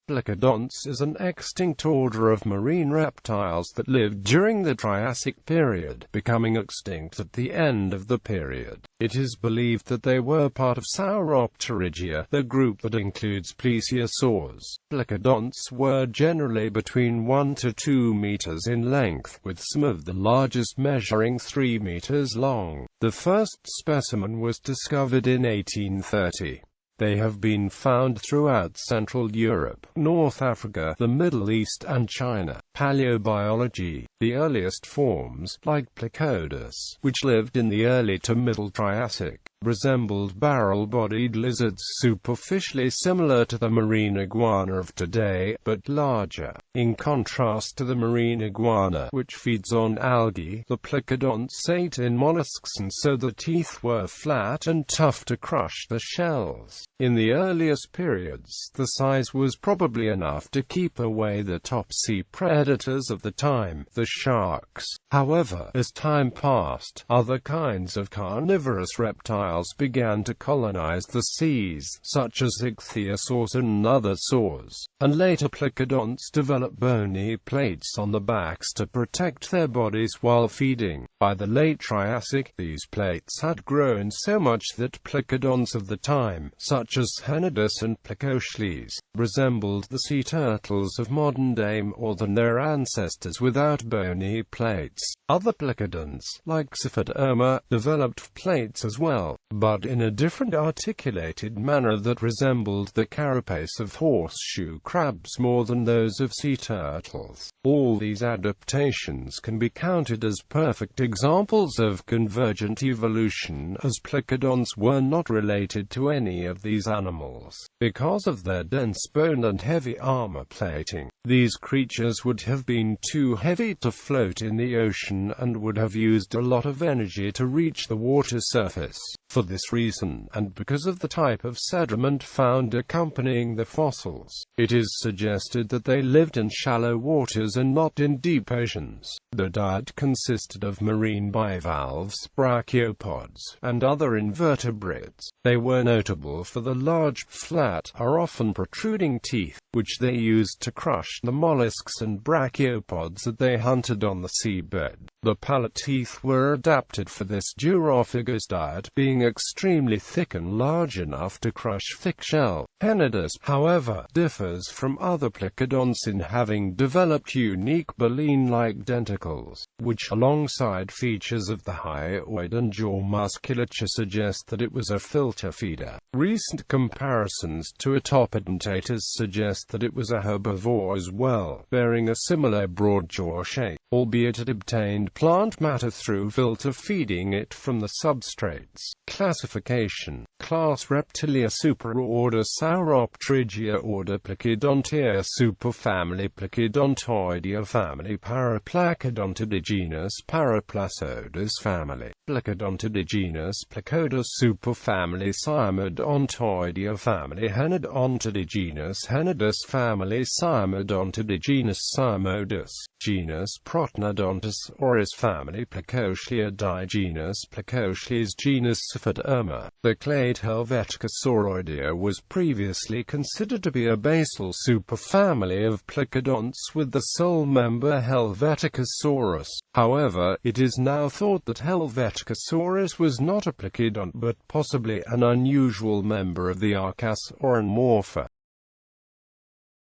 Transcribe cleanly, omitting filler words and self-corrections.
Placodonts is an extinct order of marine reptiles that lived during the Triassic period, becoming extinct at the end of the period. It is believed that they were part of Sauropterygia, the group that includes plesiosaurs. Placodonts were generally between 1 to 2 meters in length, with some of the largest measuring 3 meters long. The first specimen was discovered in 1830. They have been found throughout Central Europe, North Africa, the Middle East and China. Paleobiology. The earliest forms, like Placodonts, which lived in the early to middle Triassic, resembled barrel-bodied lizards superficially similar to the marine iguana of today, but larger. In contrast to the marine iguana, which feeds on algae, the Placodonts ate in mollusks, and so the teeth were flat and tough to crush the shells. In the earliest periods, the size was probably enough to keep away the top sea predators of the time, the sharks. However, as time passed, other kinds of carnivorous reptiles began to colonize the seas, such as ichthyosaurs and other saurs, and later Placodonts developed bony plates on the backs to protect their bodies while feeding. By the late Triassic, these plates had grown so much that Placodonts of the time, such as Henodus and Placocles, resembled the sea turtles of modern day more than their ancestors without bony plates. Other Placodonts, like Sauropterygia, developed plates as well, but in a different articulated manner that resembled the carapace of horseshoe crabs more than those of sea turtles. All these adaptations can be counted as perfect examples of convergent evolution, as Placodonts were not related to any of these animals. Because of their dense bone and heavy armor plating, these creatures would have been too heavy to float in the ocean and would have used a lot of energy to reach the water surface. For this reason, and because of the type of sediment found accompanying the fossils, it is suggested that they lived in shallow waters and not in deep oceans. Their diet consisted of marine bivalves, brachiopods, and other invertebrates. They were notable for the large, flat, or often protruding teeth, which they used to crush the mollusks and brachiopods that they hunted on the seabed. The palate teeth were adapted for this durophagous diet, being extremely thick and large enough to crush thick shell. Henodus, however, differs from other Placodonts in having developed unique baleen-like denticles, which alongside features of the hyoid and jaw musculature suggest that it was a filter feeder. Recent comparisons to Ectopodentators suggest that it was a herbivore as well, bearing a similar broad jaw shape, albeit it obtained plant matter through filter feeding it from the substrates. Classification. Class Reptilia, superorder Sauropterygia, order Placodontia, superfamily Placodontoidea, family Paraplacodontidae, genus Paraplacodes, family Placodontidae, genus Placodus, superfamily Cymodontoidea, family Henodontidae, genus Henodus, family Cymodontidae, genus Cymodus, genus Protnodontus, oris, family Placocleidae, genus Placocles, genus Sauropterygia. The clade Helveticosauroidea was previously considered to be a basal superfamily of Placodonts with the sole member Helveticosaurus. However, it is now thought that Helveticosaurus was not a Placodont but possibly an unusual member of the Archaeornis or Morpha.